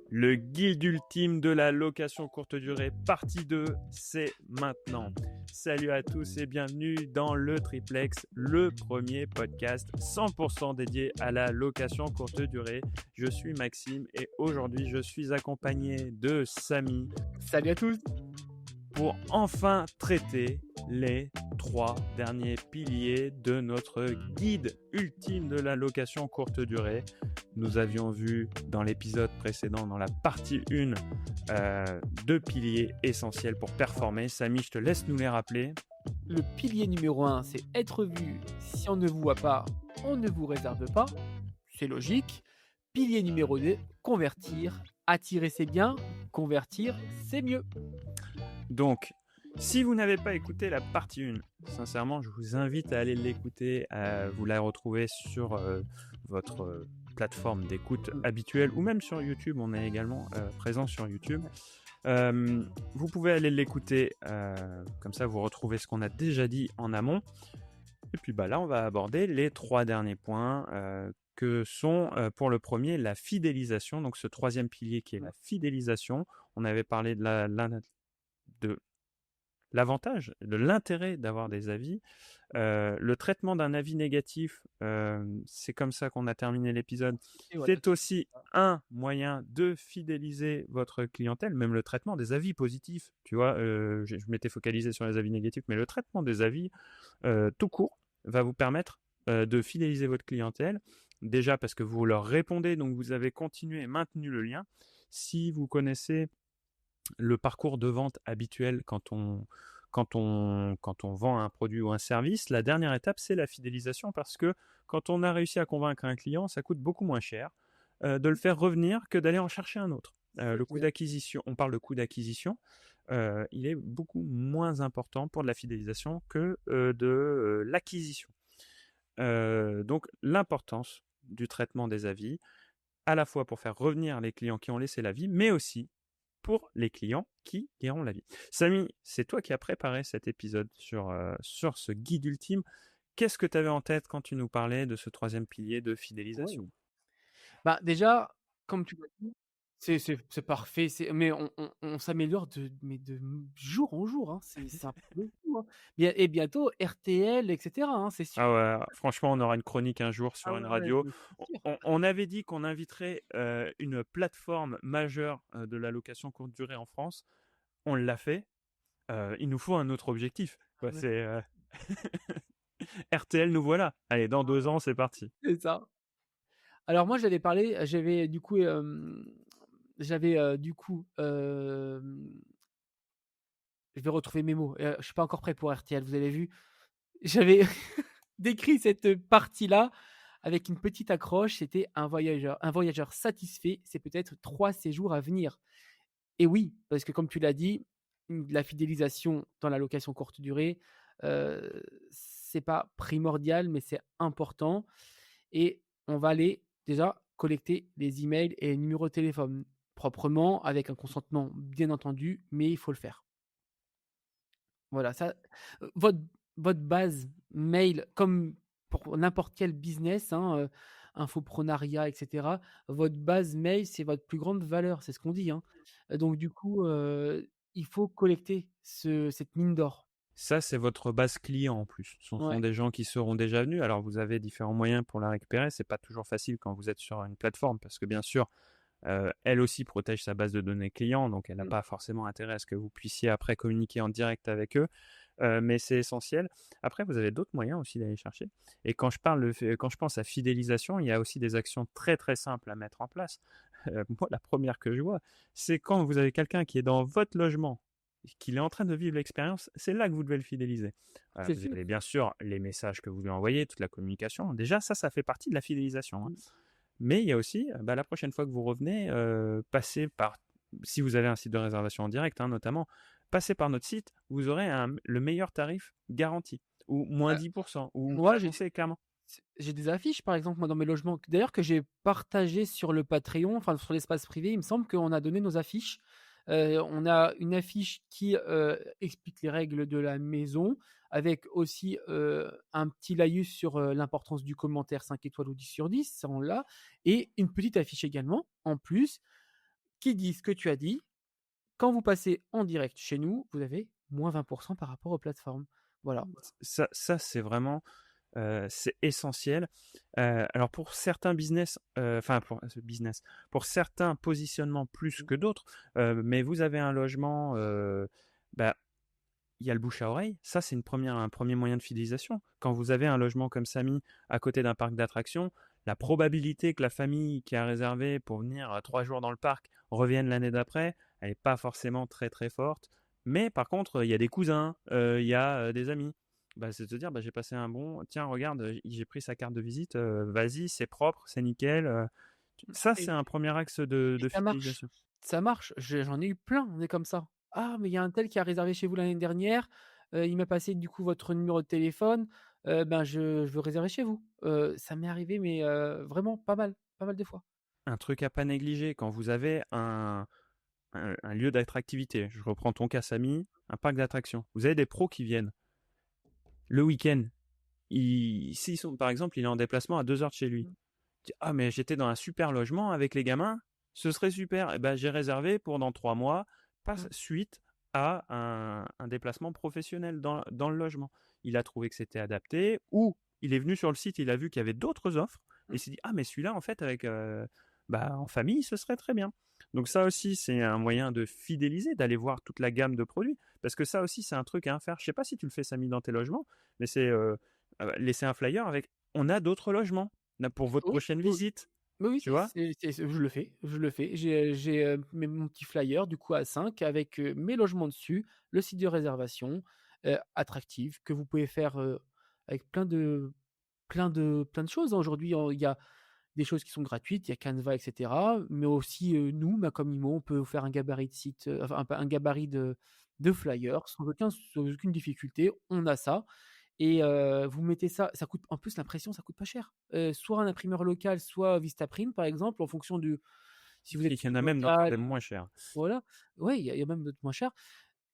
Le guide ultime de la location courte durée, partie 2, c'est maintenant. Salut à tous et bienvenue dans le Triplex, le premier podcast 100% dédié à la location courte durée. Je suis Maxime et aujourd'hui je suis accompagné de Samy. Salut à tous. Pour enfin traiter les 3 derniers piliers de notre guide ultime de la location courte durée. Nous avions vu dans l'épisode précédent, dans la partie 1, 2 piliers essentiels pour performer. Samy, je te laisse nous les rappeler. Le pilier numéro 1, c'est être vu. Si on ne vous voit pas, on ne vous réserve pas. C'est logique. Pilier numéro 2, convertir. Attirer, c'est bien. Convertir, c'est mieux. Donc, si vous n'avez pas écouté la partie 1, sincèrement, je vous invite à aller l'écouter. Vous la retrouvez sur votre plateforme d'écoute habituelle ou même sur YouTube. On est également présent sur YouTube. Vous pouvez aller l'écouter, comme ça vous retrouvez ce qu'on a déjà dit en amont. Et puis là, on va aborder les 3 derniers points que sont pour le premier la fidélisation. Donc ce troisième pilier qui est la fidélisation. On avait parlé de l'avantage, de l'intérêt d'avoir des avis. Le traitement d'un avis négatif, c'est comme ça qu'on a terminé l'épisode. C'est aussi un moyen de fidéliser votre clientèle, même le traitement des avis positifs. Tu vois, je m'étais focalisé sur les avis négatifs, mais le traitement des avis tout court va vous permettre de fidéliser votre clientèle. Déjà parce que vous leur répondez, donc vous avez continué et maintenu le lien. Si vous connaissez le parcours de vente habituel quand on vend un produit ou un service, la dernière étape, c'est la fidélisation parce que quand on a réussi à convaincre un client, ça coûte beaucoup moins cher de le faire revenir que d'aller en chercher un autre. Le coût d'acquisition, on parle de coût d'acquisition, il est beaucoup moins important pour de la fidélisation que de l'acquisition. Donc l'importance du traitement des avis, à la fois pour faire revenir les clients qui ont laissé l'avis, mais aussi pour les clients qui iront la vie. Samy, c'est toi qui as préparé cet épisode sur ce guide ultime. Qu'est-ce que tu avais en tête quand tu nous parlais de ce troisième pilier de fidélisation ? Déjà, comme tu l'as dit, c'est parfait. Mais on s'améliore de jour en jour. Hein. C'est un peu fou. Hein. Et bientôt, RTL, etc. Hein, c'est sûr. Ah ouais, franchement, on aura une chronique un jour sur une radio. Ouais, On avait dit qu'on inviterait une plateforme majeure de la location courte durée en France. On l'a fait. Il nous faut un autre objectif. Ouais, c'est RTL, nous voilà. Allez, dans 2 ans, c'est parti. C'est ça. Alors moi, j'avais du coup, je vais retrouver mes mots. Je suis pas encore prêt pour RTL, vous avez vu. J'avais décrit cette partie-là avec une petite accroche. C'était un voyageur satisfait, c'est peut-être 3 séjours à venir. Et oui, parce que comme tu l'as dit, la fidélisation dans la location courte durée, c'est pas primordial, mais c'est important. Et on va aller déjà collecter les emails et les numéros de téléphone proprement, avec un consentement bien entendu, mais il faut le faire. Voilà, ça, votre base mail, comme pour n'importe quel business, hein, infoprenariat, et cetera, votre base mail, c'est votre plus grande valeur, c'est ce qu'on dit, hein. Donc du coup, il faut collecter cette mine d'or. Ça, c'est votre base client en plus. Ce sont Ouais. des gens qui seront déjà venus. Alors, vous avez différents moyens pour la récupérer. C'est pas toujours facile quand vous êtes sur une plateforme parce que bien sûr, elle aussi protège sa base de données client, donc elle n'a pas forcément intérêt à ce que vous puissiez après communiquer en direct avec eux, mais c'est essentiel. Après, vous avez d'autres moyens aussi d'aller chercher. Et quand je pense à fidélisation, il y a aussi des actions très très simples à mettre en place. Moi, la première que je vois, c'est quand vous avez quelqu'un qui est dans votre logement, qu'il est en train de vivre l'expérience, c'est là que vous devez le fidéliser. C'est Vous sûr. avez bien sûr les messages que vous lui envoyez, toute la communication. Déjà, ça fait partie de la fidélisation. Hein. Mais il y a aussi, la prochaine fois que vous revenez, passez par, si vous avez un site de réservation en direct, hein, notamment, passez par notre site, vous aurez le meilleur tarif garanti, ou moins 10%, ou Moi, c'est clairement. j'ai des affiches, par exemple, moi, dans mes logements, d'ailleurs, que j'ai partagées sur le Patreon, enfin sur l'espace privé. Il me semble qu'on a donné nos affiches. On a une affiche qui explique les règles de la maison, avec aussi un petit laïus sur l'importance du commentaire 5 étoiles ou 10 sur 10, ça on l'a, et une petite affiche également, en plus, qui dit ce que tu as dit, quand vous passez en direct chez nous, vous avez moins 20% par rapport aux plateformes. Voilà. Ça c'est vraiment c'est essentiel. Alors pour certains business, enfin pour ce business, pour certains positionnements plus que d'autres, mais vous avez un logement, bah, il y a le bouche à oreille. Ça, c'est un premier moyen de fidélisation. Quand vous avez un logement comme Samy à côté d'un parc d'attractions, la probabilité que la famille qui a réservé pour venir 3 jours dans le parc revienne l'année d'après, elle n'est pas forcément très très forte. Mais par contre, il y a des cousins, il y a des amis. Bah, c'est de se dire, bah, j'ai passé un bon, tiens, regarde, j'ai pris sa carte de visite, vas-y, c'est propre, c'est nickel. Ça, c'est Et un premier axe et de ça marche. fidélisation. Ça marche. J'en ai eu plein, des comme ça. «Ah, mais il y a un tel qui a réservé chez vous l'année dernière, il m'a passé du coup votre numéro de téléphone, ben je veux réserver chez vous». Ça m'est arrivé mais vraiment pas mal de fois. Un truc à pas négliger quand vous avez un lieu d'attractivité. Je reprends ton cas, Samy, un parc d'attractions. Vous avez des pros qui viennent le week-end. S'ils sont, par exemple, il est en déplacement à 2 heures de chez lui. Mmh. Il dit, ah, mais j'étais dans un super logement avec les gamins, ce serait super. Et ben, j'ai réservé pour dans 3 mois, Mmh. suite à un déplacement professionnel dans le logement. Il a trouvé que c'était adapté, ou il est venu sur le site, il a vu qu'il y avait d'autres offres, et il Mmh. s'est dit, ah, mais celui-là, en fait, avec, en famille, ce serait très bien. Donc ça aussi, c'est un moyen de fidéliser, d'aller voir toute la gamme de produits. Parce que ça aussi, c'est un truc à faire. Je sais pas si tu le fais, Samy, dans tes logements, mais c'est laisser un flyer avec on a d'autres logements là, pour votre Oui, prochaine oui. visite. Oui, oui, Tu vois? je le fais, je le fais. J'ai mon petit flyer du coup A5 avec, mes logements dessus, le site de réservation, attractif que vous pouvez faire, avec plein de choses, hein. Aujourd'hui, il y a des choses qui sont gratuites, il y a Canva et cetera, mais aussi, nous, Macom Imo, on peut vous faire un gabarit de site, enfin un gabarit de flyer sans aucune difficulté. On a ça et vous mettez ça, ça coûte en plus l'impression, ça coûte pas cher. Soit un imprimeur local, soit Vistaprint par exemple, en fonction du si vous êtes Il y en sur a même local, des moins chers. voilà. Ouais, il y a même d'autres moins chers.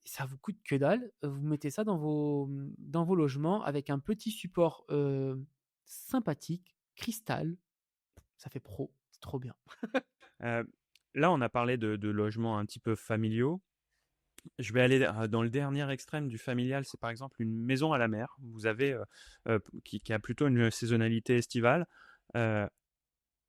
Ça vous coûte que dalle, vous mettez ça dans vos logements avec un petit support, sympathique, cristal, ça fait pro, c'est trop bien. Euh, Là, on a parlé de logements un petit peu familiaux. Je vais aller dans le dernier extrême du familial, c'est par exemple une maison à la mer. Vous avez qui a plutôt une saisonnalité estivale. Euh,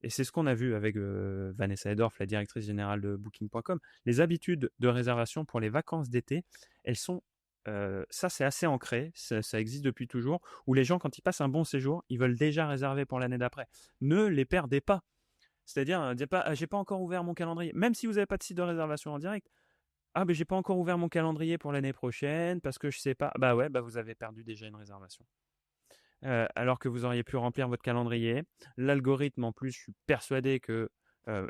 Et c'est ce qu'on a vu avec Vanessa Edorf, la directrice générale de Booking.com. Les habitudes de réservation pour les vacances d'été, elles sont, ça c'est assez ancré, ça existe depuis toujours, où les gens, quand ils passent un bon séjour, ils veulent déjà réserver pour l'année d'après. Ne les perdez pas. C'est-à-dire, dites pas, ah, j'ai pas encore ouvert mon calendrier. Même si vous n'avez pas de site de réservation en direct, ah, mais j'ai pas encore ouvert mon calendrier pour l'année prochaine parce que je sais pas. Bah ouais, bah vous avez perdu déjà une réservation. Alors que vous auriez pu remplir votre calendrier. L'algorithme, en plus, je suis persuadé que,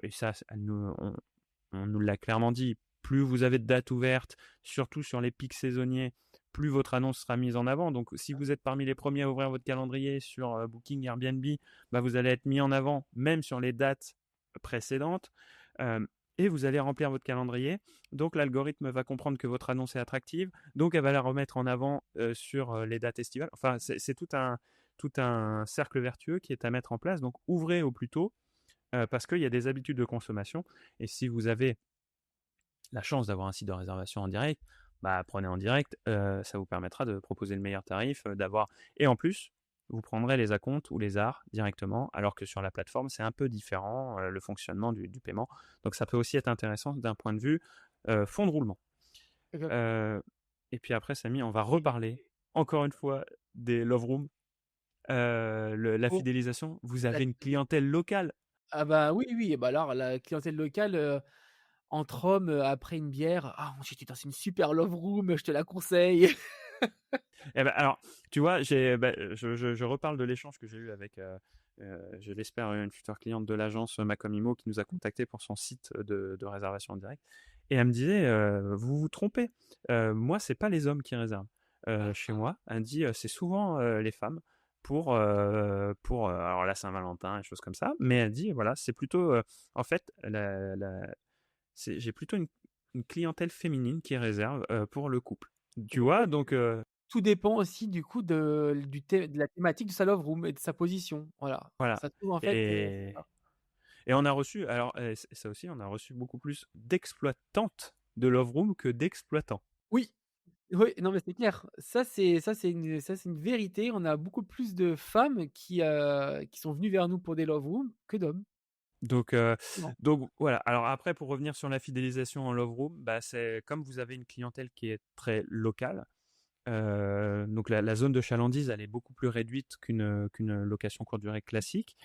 et ça, on nous l'a clairement dit, plus vous avez de dates ouvertes, surtout sur les pics saisonniers, plus votre annonce sera mise en avant. Donc, si vous êtes parmi les premiers à ouvrir votre calendrier sur Booking, Airbnb, bah, vous allez être mis en avant, même sur les dates précédentes. Et vous allez remplir votre calendrier. Donc, l'algorithme va comprendre que votre annonce est attractive. Donc, elle va la remettre en avant sur les dates estivales. Enfin, c'est tout un cercle vertueux qui est à mettre en place. Donc, ouvrez au plus tôt parce qu'il y a des habitudes de consommation. Et si vous avez la chance d'avoir un site de réservation en direct, bah, prenez en direct. Ça vous permettra de proposer le meilleur tarif, d'avoir. Et en plus, vous prendrez les acomptes ou les arts directement, alors que sur la plateforme, c'est un peu différent, le fonctionnement du paiement. Donc, ça peut aussi être intéressant d'un point de vue fonds de roulement. Exactement. Euh, et puis après, Samy, on va reparler encore une fois des love rooms. La Pour fidélisation, vous la avez une clientèle locale. Ah bah, oui, oui, bah, alors la clientèle locale, entre hommes, après une bière: «Ah, j'étais dans une super love room, je te la conseille». Eh ben, alors, tu vois, je reparle de l'échange que j'ai eu avec, je l'espère, une future cliente de l'agence Macomimo qui nous a contacté pour son site de réservation en direct. Et elle me disait, vous vous trompez. Moi, c'est pas les hommes qui réservent chez moi. Elle me dit, c'est souvent les femmes pour alors la Saint-Valentin et choses comme ça. Mais elle dit, voilà, c'est plutôt, en fait, j'ai plutôt une clientèle féminine qui réserve pour le couple. Tu En vois, fait, donc tout dépend aussi du coup de la thématique de sa love room et de sa position. Voilà. voilà. Ça se trouve en fait, c'est Et, ça. Et on a reçu, alors ça aussi, on a reçu beaucoup plus d'exploitantes de Love Room que d'exploitants. Oui, oui, non, mais c'est clair. Ça, c'est une vérité. On a beaucoup plus de femmes qui sont venues vers nous pour des love rooms que d'hommes. Donc, Non. donc voilà. Alors après, pour revenir sur la fidélisation en Love Room, bah, c'est comme vous avez une clientèle qui est très locale. Donc la zone de chalandise, elle est beaucoup plus réduite qu'une location courte durée classique.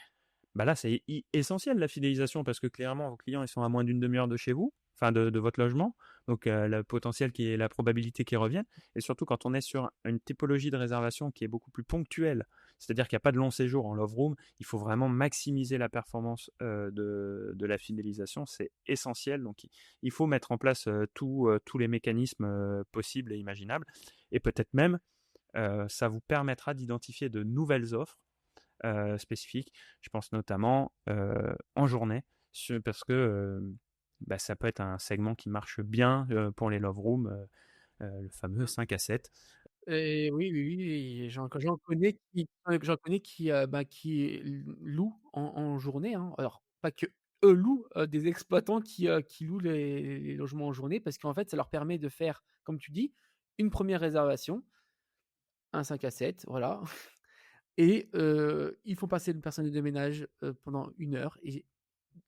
Bah là, c'est essentiel la fidélisation parce que clairement, vos clients, ils sont à moins d'une demi-heure de chez vous, enfin de votre logement. Donc, le potentiel qui est la probabilité qu'ils reviennent. Et surtout, quand on est sur une typologie de réservation qui est beaucoup plus ponctuelle, c'est-à-dire qu'il n'y a pas de long séjour en Love Room, il faut vraiment maximiser la performance de la fidélisation. C'est essentiel. Donc, il faut mettre en place tous les mécanismes possibles et imaginables. Et peut-être même, ça vous permettra d'identifier de nouvelles offres spécifiques. Je pense notamment en journée, parce que bah, ça peut être un segment qui marche bien pour les love rooms, le fameux 5 à 7. Et oui, oui, oui, et j'en connais qui louent en journée, hein. Alors, pas que eux louent, des exploitants qui louent les logements en journée parce qu'en fait, ça leur permet de faire, comme tu dis, une première réservation, un 5 à 7, voilà. Et ils font passer une personne de ménage, pendant 1 heure et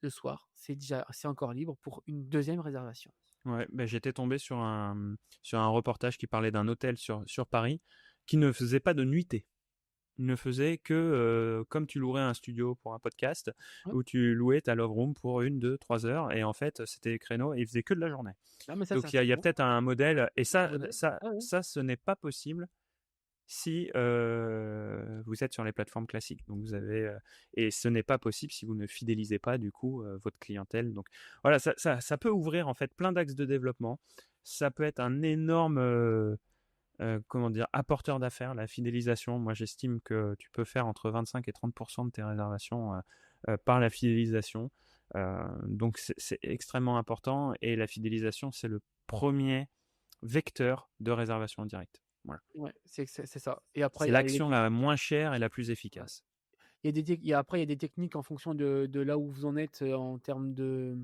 le soir, c'est encore libre pour une deuxième réservation. Ouais, bah, j'étais tombé sur un reportage qui parlait d'un hôtel sur Paris qui ne faisait pas de nuitée. Il ne faisait que comme tu louerais un studio pour un podcast, Ouais. où tu louais ta love room pour 1, 2, 3 heures, et en fait c'était des créneaux et il faisait que de la journée. Non, mais ça, c'est Donc un il y a très peut-être un modèle, et bon modèle. Ouais, ouais. ça ce n'est pas possible si vous êtes sur les plateformes classiques. Donc vous avez et ce n'est pas possible si vous ne fidélisez pas du coup votre clientèle. Donc voilà, ça peut ouvrir en fait plein d'axes de développement. Ça peut être un énorme comment dire, apporteur d'affaires, la fidélisation. Moi, j'estime que tu peux faire entre 25 et 30% de tes réservations par la fidélisation. Donc, c'est extrêmement important. Et la fidélisation, c'est le premier vecteur de réservation en direct. Voilà. Ouais, c'est ça. Et après, C'est il y a les l'action la moins chère et la plus ouais. efficace. Il y a des tec il y a après, il y a des techniques en fonction de là où vous en êtes, en termes de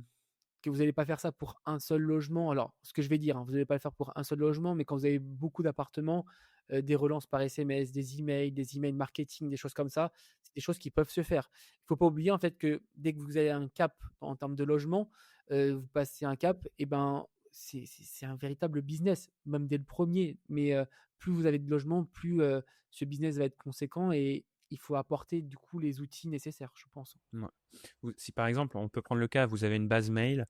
que vous allez pas faire ça pour un seul logement. Alors, ce que je vais dire, hein, vous allez pas le faire pour un seul logement, mais quand vous avez beaucoup d'appartements, des relances par SMS, des emails marketing, des choses comme ça, c'est des choses qui peuvent se faire. Il faut pas oublier, en fait, que dès que vous avez un cap en termes de logement, vous passez un cap et ben, c'est un véritable business, même dès le premier. Mais, plus vous avez de logements, plus, ce business va être conséquent et il faut apporter, du coup, les outils nécessaires, je pense. Ouais. Si par exemple, on peut prendre le cas, vous avez une base mail,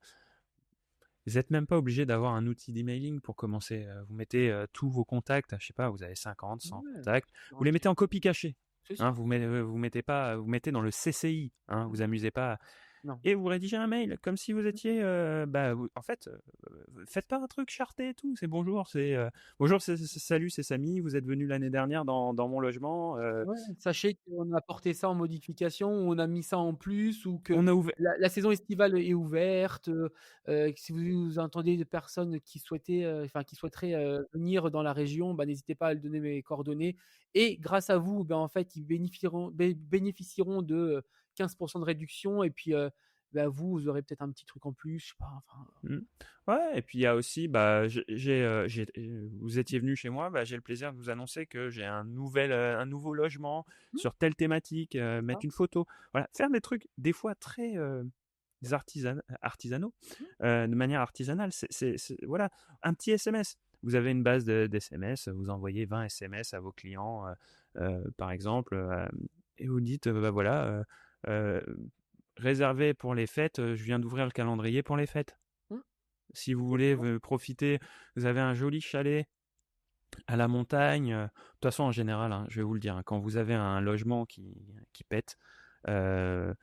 vous n'êtes même pas obligé d'avoir un outil d'emailing pour commencer. Vous mettez tous vos contacts, je sais pas, vous avez 50, 100 Ouais, contacts, sur vous un les petit mettez en copie cachée. c'est Hein, ça. vous mettez pas, vous mettez dans le CCI. Hein, vous amusez pas. Non. Et vous rédigez un mail comme si vous étiez, en fait, faites pas un truc charté et tout. C'est bonjour, bonjour, salut, c'est Samy. Vous êtes venu l'année dernière dans mon logement. Ouais, sachez qu'on a apporté ça en modification, ou on a mis ça en plus, ou que On a ouvert. la saison estivale est ouverte, que si vous entendez des personnes qui souhaitaient, enfin qui souhaiteraient, venir dans la région, bah, n'hésitez pas à lui donner mes coordonnées et grâce à vous, ben, en fait, ils bénéficieront de, 15 de réduction et puis, bah, vous aurez peut-être un petit truc en plus, je sais pas, enfin, Mm. Ouais, et puis il y a aussi, bah, vous étiez venu chez moi, bah, j'ai le plaisir de vous annoncer que j'ai un nouveau logement mmh, sur telle thématique, c'est ça. mettre une photo, voilà, faire des trucs des fois très artisanaux, Mmh, de manière artisanale. Voilà, un petit SMS. Vous avez une base d'SMS, vous envoyez 20 SMS à vos clients, par exemple, et vous dites, bah voilà, euh, réservé pour les fêtes, je viens d'ouvrir le calendrier pour les fêtes. mmh, Si vous voulez exactement. profiter, vous avez un joli chalet à la montagne. De toute façon, en général, hein, je vais vous le dire, hein, quand vous avez un logement qui pète, euh,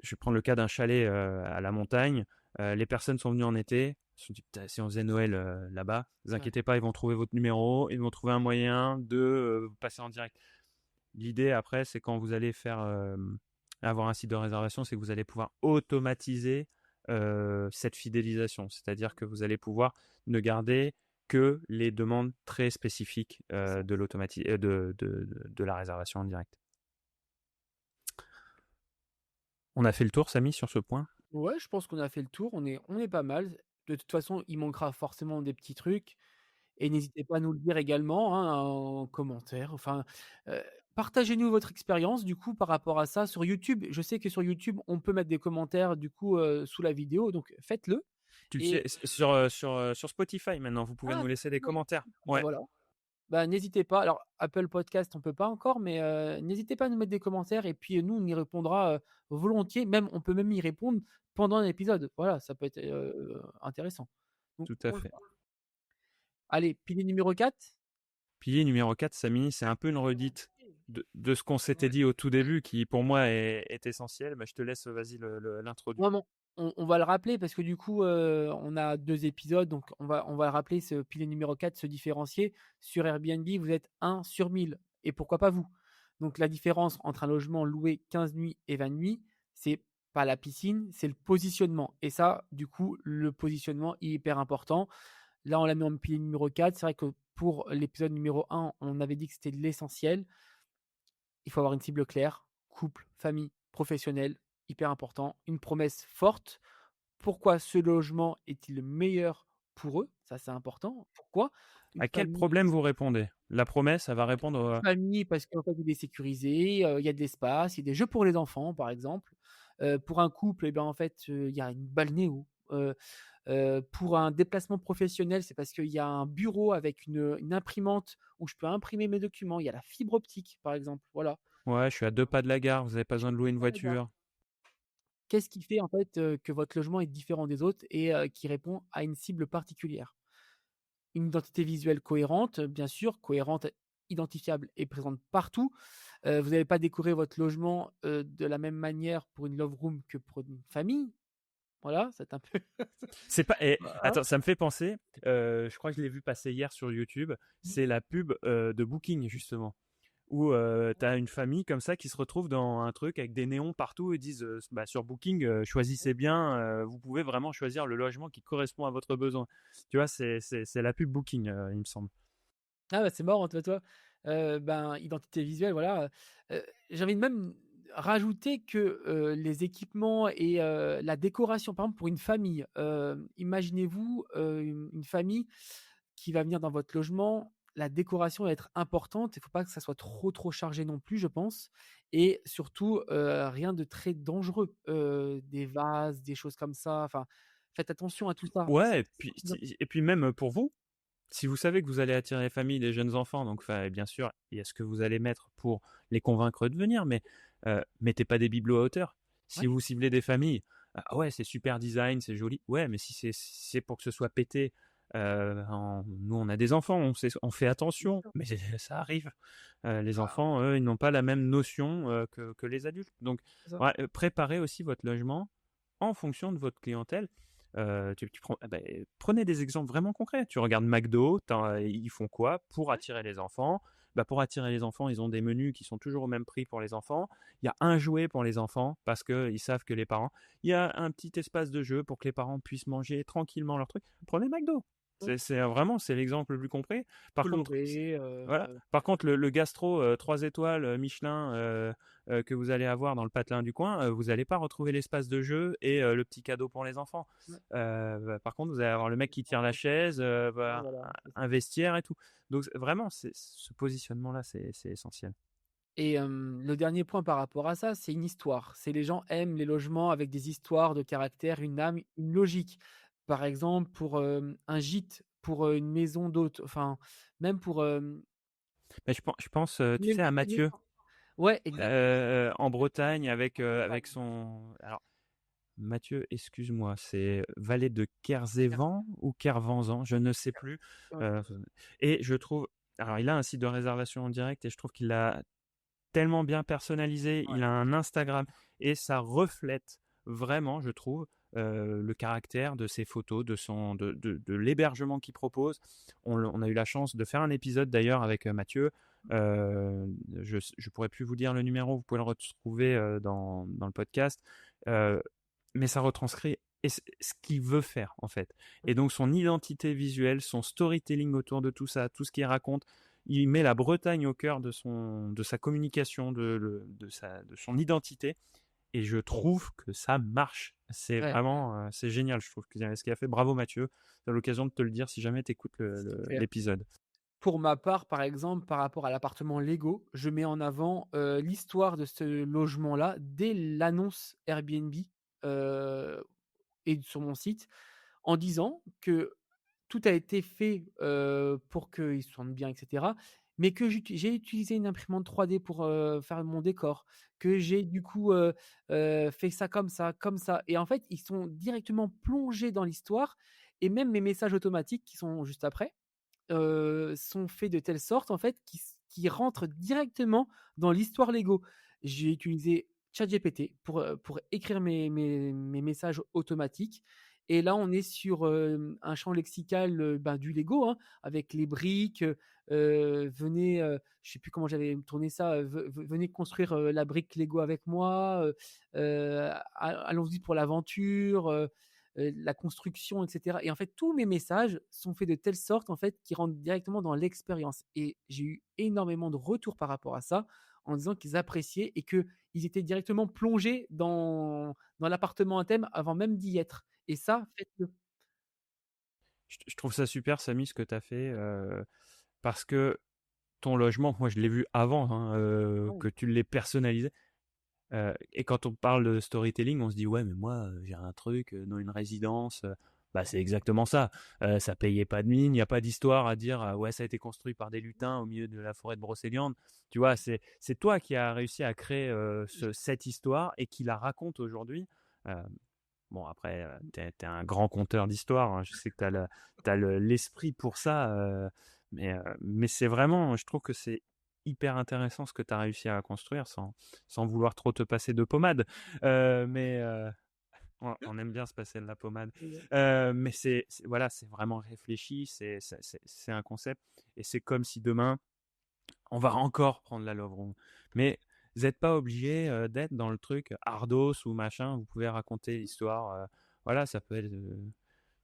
je vais prendre le cas d'un chalet à la montagne. Les personnes sont venues en été. Elles se sont dit, putain, si on faisait Noël là-bas, ne vous Ouais, inquiétez pas, ils vont trouver votre numéro, ils vont trouver un moyen de vous passer en direct. L'idée après, c'est quand vous allez avoir un site de réservation, c'est que vous allez pouvoir automatiser cette fidélisation. C'est-à-dire que vous allez pouvoir ne garder que les demandes très spécifiques c'est ça. de la réservation en direct. On a fait le tour, Samy, sur ce point? Ouais, je pense qu'on a fait le tour, on est pas mal. De toute façon, il manquera forcément des petits trucs et n'hésitez pas à nous le dire également, hein, en commentaire. Enfin, heu, partagez-nous votre expérience du coup par rapport à ça sur YouTube. Je sais que sur YouTube, on peut mettre des commentaires du coup, sous la vidéo, donc faites-le Tu le sais, et sur Spotify maintenant, vous pouvez ah! nous laisser des Ouais. commentaires. Bah, Ouais, voilà. Bah, n'hésitez pas. Alors Apple Podcast, on peut pas encore, mais n'hésitez pas à nous mettre des commentaires et puis, nous, on y répondra, volontiers. Même on peut même y répondre pendant un épisode. Voilà, ça peut être, intéressant. Donc tout à on le fait. fera. Allez, pilier numéro 4. Pilier numéro 4, Samy, c'est un peu une redite de ce qu'on s'était dit au tout début, qui pour moi est essentiel. Bah, je te laisse, vas-y, l'introduire. Vraiment, on va le rappeler parce que du coup, on a 2 épisodes, donc on va le rappeler, ce pilier numéro 4, se différencier. Sur Airbnb, vous êtes 1 sur 1000 et pourquoi pas vous? Donc la différence entre un logement loué 15 nuits et 20 nuits, c'est pas la piscine, c'est le positionnement et ça, du coup, le positionnement est hyper important. Là, on l'a mis en pilier numéro 4. C'est vrai que pour l'épisode numéro 1, on avait dit que c'était l'essentiel. Il faut avoir une cible claire, couple, famille, professionnel, hyper important, une promesse forte. Pourquoi ce logement est-il le meilleur pour eux? Ça, c'est important. Pourquoi? Une À quel famille problème vous répondez? La promesse, ça va répondre famille parce qu'en fait, il est sécurisé, il y a de l'espace, il y a des jeux pour les enfants, par exemple. Pour un couple, et ben, en fait, il y a une balnéo. Pour un déplacement professionnel, c'est parce qu'il y a un bureau avec une imprimante où je peux imprimer mes documents. Il y a la fibre optique, par exemple, voilà. ouais, je suis à 2 pas de la gare, vous avez pas besoin de louer une Voilà, gars. voiture. Qu'est-ce qui fait en fait, que votre logement est différent des autres et qui répond à une cible particulière? Une identité visuelle cohérente, bien sûr, cohérente, identifiable et présente partout. Vous n'allez pas décorer votre logement, de la même manière pour une love room que pour une famille. Voilà, c'est un peu C'est pas voilà. attends, ça me fait penser, je crois que je l'ai vu passer hier sur YouTube, Mmh. c'est la pub, de Booking justement, où, tu as une famille comme ça qui se retrouve dans un truc avec des néons partout et disent, bah, sur Booking, choisissez bien, vous pouvez vraiment choisir le logement qui correspond à votre besoin. Tu vois? C'est la pub Booking, il me semble. Ah bah, c'est marrant, tu vois? Ben, identité visuelle, voilà, j'ai envie de même rajouter que, les équipements et la décoration, par exemple, pour une famille, imaginez-vous, une famille qui va venir dans votre logement, la décoration va être importante. Il ne faut pas que ça soit trop, trop chargé non plus, je pense et surtout, rien de très dangereux, des vases, des choses comme ça, enfin, faites attention à tout ça. Ouais C'est et puis même, pour vous, si vous savez que vous allez attirer les familles, les jeunes enfants, donc enfin, bien sûr, il y a ce que vous allez mettre pour les convaincre de venir, mais mettez pas des bibelots à hauteur. Si ouais, vous ciblez des familles, ah ouais, c'est super design, c'est joli. Ouais, mais si c'est pour que ce soit pété, nous on a des enfants, on fait bien attention, sûr, mais ça arrive. Les ah, enfants, eux, ils n'ont pas la même notion que les adultes. Donc, c'est ça. ouais, préparez aussi votre logement en fonction de votre clientèle. Tu prends, ah ben, prenez des exemples vraiment concrets. Tu regardes McDo, ils font quoi pour Ouais, attirer les enfants? Bah, pour attirer les enfants, ils ont des menus qui sont toujours au même prix pour les enfants. Il y a un jouet pour les enfants parce qu'ils savent que les parents. Il y a un petit espace de jeu pour que les parents puissent manger tranquillement leur truc. Prenez McDo. ouais. C'est l'exemple le plus concret. Par contre, Coloré, voilà. Par contre, le gastro 3 étoiles Michelin que vous allez avoir dans le patelin du coin, vous n'allez pas retrouver l'espace de jeu et le petit cadeau pour les enfants. ouais, Bah, par contre, vous allez avoir le mec qui tire la chaise, bah, voilà, c'est ça un vestiaire et tout. Donc vraiment, ce positionnement-là, c'est essentiel. et le dernier point par rapport à ça, c'est une histoire. C'est les gens aiment les logements avec des histoires de caractère, une âme, une logique. Par exemple, pour, un gîte, pour, une maison d'hôte, enfin, même pour, Mais je pense, tu les sais, à les Mathieu, naissances. Ouais, exactement. en Bretagne avec Bretagne, son. Alors, Mathieu, excuse-moi, c'est Vallée de Ker Kerzévan ou Kervanzan, je ne sais plus. ouais, Euh, et je trouve, alors il a un site de réservation en direct et je trouve qu'il l'a tellement bien personnalisé. ouais, Il a un Instagram et ça reflète vraiment, je trouve, le caractère de ses photos, de l'hébergement qu'il propose. On a eu la chance de faire un épisode d'ailleurs avec Mathieu. Je pourrais plus vous dire le numéro, vous pouvez le retrouver dans le podcast. Euh, mais ça retranscrit ce qu'il veut faire en fait. ouais. Et donc son identité visuelle, son storytelling autour de tout ça, tout ce qu'il raconte, il met la Bretagne au cœur de sa communication, de son identité. et je trouve que ça marche. C'est Ouais, vraiment, c'est génial, je trouve, ce qu'il a fait. Bravo Mathieu, tu l'occasion de te le dire si jamais tu écoutes super. l'épisode. Pour ma part, par exemple, par rapport à l'appartement Lego, je mets en avant, l'histoire de ce logement-là dès l'annonce Airbnb, heu et sur mon site, en disant que tout a été fait, pour qu'ils se sentent bien et cetera, mais que j'ai utilisé une imprimante 3D pour, faire mon décor, que j'ai du coup, fait ça comme ça et en fait, ils sont directement plongés dans l'histoire et même mes messages automatiques qui sont juste après, sont faits de telle sorte en fait qu'ils rentrent directement dans l'histoire Lego. J'ai utilisé ChatGPT pour écrire mes messages automatiques et là on est sur, un champ lexical, ben, du Lego, hein, avec les briques, venez, je sais plus comment j'avais tourné ça, venez construire, la brique Lego avec moi, allons-y pour l'aventure, la construction, et cetera et en fait, tous mes messages sont faits de telle sorte, en fait, qu'ils rentrent directement dans l'expérience et j'ai eu énormément de retours par rapport à ça, en disant qu'ils appréciaient et qu'ils étaient directement plongés dans l'appartement à thème avant même d'y être et ça, faites-le. Je trouve ça super, Samy, ce que tu as fait, parce que ton logement, moi je l'ai vu avant, hein, Ouais, que tu l'aies personnalisé. Et quand on parle de storytelling, on se dit ouais, mais moi j'ai un truc dans une résidence. Bah c'est exactement ça. Ça payait pas de mine, il n'y a pas d'histoire à dire ouais ça a été construit par des lutins au milieu de la forêt de Brocéliande. Tu vois, c'est toi qui as réussi à créer cette histoire et qui la raconte aujourd'hui. Euh, bon après, t'es un grand conteur d'histoire. Hein. Je sais que t'as l'esprit pour ça. Mais c'est vraiment, je trouve que c'est hyper intéressant ce que tu as réussi à construire sans vouloir trop te passer de pommade. Mais on aime bien se passer de la pommade. ouais. Mais voilà, c'est vraiment réfléchi, c'est un concept. Et c'est comme si demain, on va encore prendre la Love Room. Mais vous n'êtes pas obligé d'être dans le truc Ardos ou machin. Vous pouvez raconter l'histoire. Voilà, ça peut être,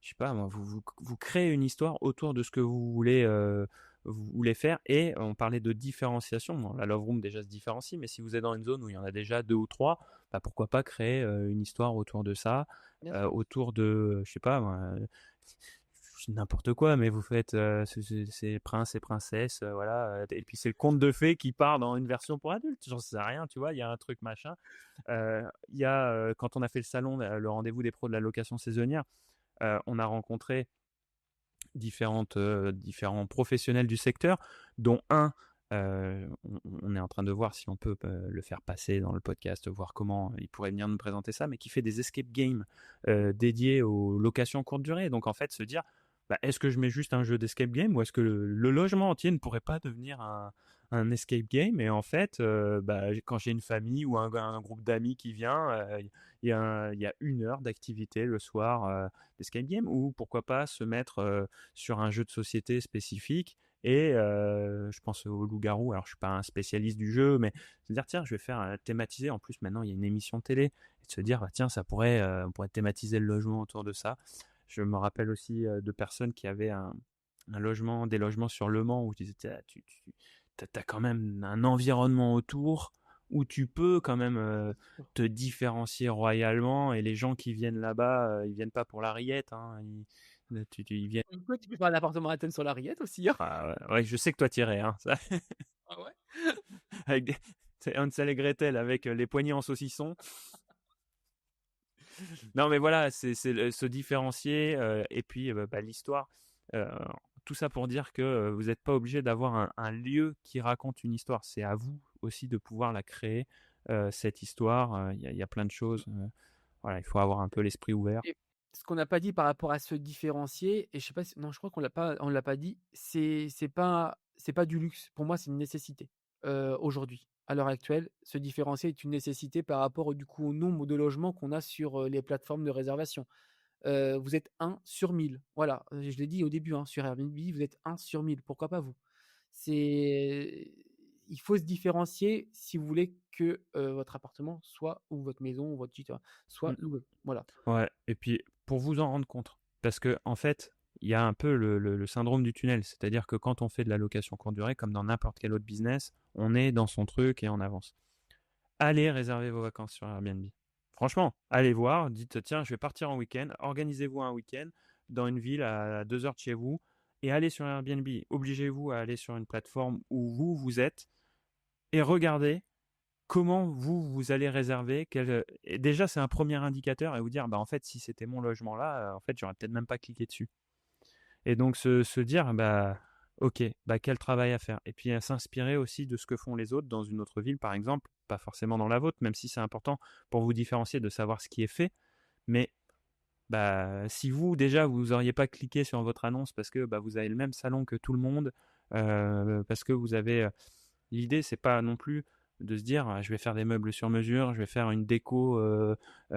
je sais pas, moi, vous créez une histoire autour de ce que vous voulez faire. Et on parlait de différenciation. Bon, la Love Room déjà se différencie, mais si vous êtes dans une zone où il y en a déjà deux ou trois, bah, pourquoi pas créer une histoire autour de ça, Bien sûr. autour de, je sais pas, moi, n'importe quoi, mais vous faites c'est prince et princesse, voilà, et puis c'est le conte de fées qui part dans une version pour adultes, j'en sais rien, tu vois, il y a un truc machin. Il y a quand on a fait le salon, le rendez-vous des pros de la location saisonnière, on a rencontré différents professionnels du secteur, dont un, on est en train de voir si on peut le faire passer dans le podcast, voir comment il pourrait venir nous présenter ça, mais qui fait des escape games dédiés aux locations courte durée. Donc en fait, se dire, bah, est-ce que je mets juste un jeu d'escape game ou est-ce que le logement entier ne pourrait pas devenir un escape game? Et en fait, bah, quand j'ai une famille ou un groupe d'amis qui vient, il y a une heure d'activité le soir d'escape game, ou pourquoi pas se mettre sur un jeu de société spécifique. Et je pense au loup-garou. Alors, je suis pas un spécialiste du jeu, mais se dire, tiens, je vais faire thématiser. En plus, maintenant, il y a une émission télé. Et de se dire, bah, tiens, on pourrait thématiser le logement autour de ça. Je me rappelle aussi de personnes qui avaient des logements sur Le Mans où je disais, t'as quand même un environnement autour où tu peux quand même te différencier royalement, et les gens qui viennent là-bas, ils viennent pas pour la rillette, hein, ils viennent. Tu peux faire un appartement à thème sur la Riette aussi, hein. Ah ouais, ouais, je sais que toi t'irais, hein, ça, Ah ouais? avec c'est Hansel et Gretel avec les poignets en saucisson. Non, mais voilà, se différencier et puis bah, l'histoire. euh, tout ça pour dire que vous n'êtes pas obligé d'avoir un lieu qui raconte une histoire. C'est à vous aussi de pouvoir la créer, cette histoire. Il y a plein de choses. Voilà, il faut avoir un peu l'esprit ouvert. Et ce qu'on n'a pas dit par rapport à se différencier, et je sais pas si non, je crois qu'on l'a pas dit, c'est pas du luxe. Pour moi, c'est une nécessité, aujourd'hui. À l'heure actuelle, se différencier est une nécessité par rapport du coup au nombre de logements qu'on a sur, les plateformes de réservation. Vous êtes 1/1000. Voilà, je l'ai dit au début, hein, sur Airbnb, vous êtes 1/1000. Pourquoi pas vous? C'est Il faut se différencier si vous voulez que, votre appartement soit ou votre maison ou votre gîte, soit Mm. loué. Voilà. Ouais, et puis pour vous en rendre compte, parce que en fait, il y a un peu le syndrome du tunnel, c'est-à-dire que quand on fait de la location courte durée, comme dans n'importe quel autre business, on est dans son truc et on avance. Allez réserver vos vacances sur Airbnb. Franchement, allez voir, dites tiens, je vais partir en week-end, organisez-vous un week-end dans une ville à 2 heures de chez vous et allez sur Airbnb. Obligez-vous à aller sur une plateforme où vous êtes et regardez comment vous allez réserver. Et déjà, c'est un premier indicateur et vous dire, bah, en fait, si c'était mon logement là, en fait, j'aurais peut-être même pas cliqué dessus. Et donc se dire, bah, ok, bah, quel travail à faire. Et puis s'inspirer aussi de ce que font les autres dans une autre ville, par exemple, pas forcément dans la vôtre, même si c'est important pour vous différencier de savoir ce qui est fait. Mais bah, si vous, déjà, vous n'auriez pas cliqué sur votre annonce parce que bah, vous avez le même salon que tout le monde, parce que vous avez... l'idée, c'est pas non plus de se dire, ah, je vais faire des meubles sur mesure, je vais faire une déco,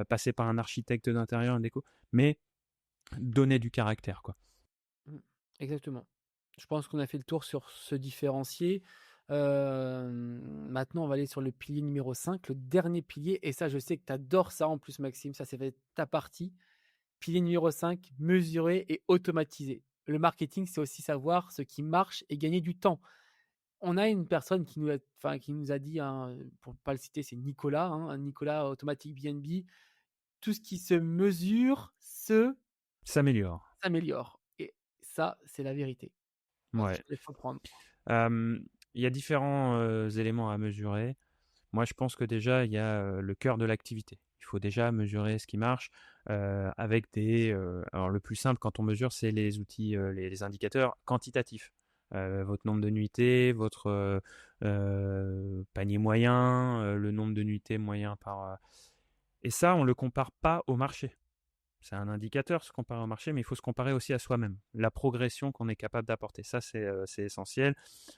passer par un architecte d'intérieur, une déco, mais donner du caractère, quoi. Mmh. Exactement. Je pense qu'on a fait le tour sur se différencier. Maintenant, on va aller sur le pilier numéro 5, le dernier pilier. Et ça, je sais que tu adores ça en plus, Maxime. Ça, c'est ta partie. Pilier numéro 5, mesurer et automatiser. Le marketing, c'est aussi savoir ce qui marche et gagner du temps. On a une personne qui nous a dit, hein, pour ne pas le citer, c'est Nicolas, hein, Nicolas Automatic BNB, tout ce qui se mesure S'améliore. s'améliore. Et ça, c'est la vérité. Ouais. Il faut prendre. Il y a différents éléments à mesurer. Moi, je pense que déjà, il y a le cœur de l'activité. Il faut déjà mesurer ce qui marche avec alors, le plus simple quand on mesure, c'est les outils, les indicateurs quantitatifs. Votre nombre de nuitées, votre panier moyen, le nombre de nuitées moyen par. Et ça, on ne le compare pas au marché. C'est un indicateur, se comparer au marché, mais il faut se comparer aussi à soi-même. La progression qu'on est capable d'apporter, ça c'est essentiel.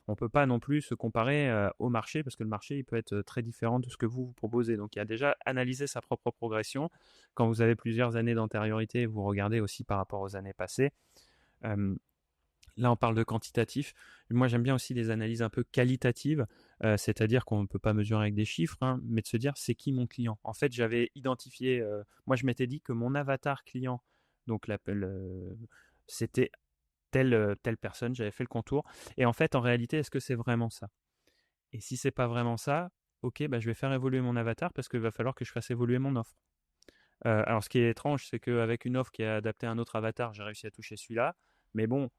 On ne peut pas non plus se comparer au marché parce que le marché il peut être très différent de ce que vous proposez. Donc il y a déjà analyser sa propre progression. Quand vous avez plusieurs années d'antériorité, vous regardez aussi par rapport aux années passées. Euh, Là, on parle de quantitatif. Moi, j'aime bien aussi les analyses un peu qualitatives, c'est-à-dire qu'on ne peut pas mesurer avec des chiffres, hein, mais de se dire c'est qui mon client. En fait, j'avais identifié, moi, je m'étais dit que mon avatar client, donc c'était telle personne, j'avais fait le contour. Et en fait, en réalité, est-ce que c'est vraiment ça? Et si c'est pas vraiment ça, ok, bah, je vais faire évoluer mon avatar parce qu'il va falloir que je fasse évoluer mon offre. Alors, ce qui est étrange, c'est qu'avec une offre qui est adaptée à un autre avatar, j'ai réussi à toucher celui-là. Mais bon,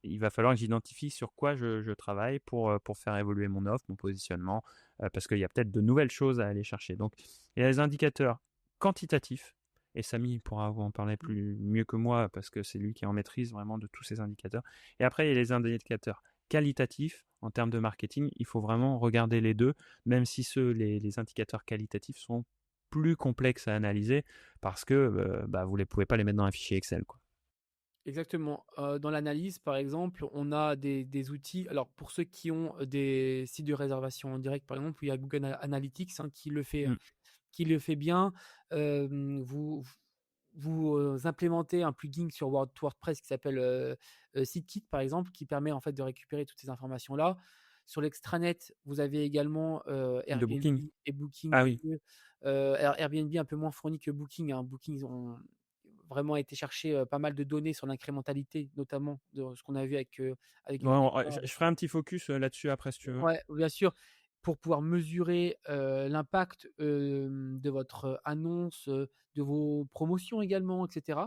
il va falloir que j'identifie sur quoi je travaille pour faire évoluer mon offre, mon positionnement, parce qu'il y a peut-être de nouvelles choses à aller chercher. Donc, il y a les indicateurs quantitatifs, et Samy pourra vous en parler mieux que moi, parce que c'est lui qui en maîtrise vraiment de tous ces indicateurs. Et après, il y a les indicateurs qualitatifs. En termes de marketing, il faut vraiment regarder les deux, même si les indicateurs qualitatifs sont plus complexes à analyser parce que bah, vous ne pouvez pas les mettre dans un fichier Excel, quoi. Exactement. Dans l'analyse, par exemple, on a des outils. Alors, pour ceux qui ont des sites de réservation en direct, par exemple, il y a Google Analytics, hein, qui le fait bien. Vous implémentez un plugin sur WordPress qui s'appelle SiteKit, par exemple, qui permet en fait de récupérer toutes ces informations-là. Sur l'extranet, vous avez également De Airbnb Booking. et Booking. Ah oui. Alors Airbnb un peu moins fourni que Booking, hein. Booking, ils ont vraiment été chercher pas mal de données sur l'incrémentalité, notamment de ce qu'on a vu avec Ouais, Expedia. je ferai un petit focus là-dessus après si tu veux. Ouais, bien sûr, pour pouvoir mesurer l'impact de votre annonce, de vos promotions également, etc.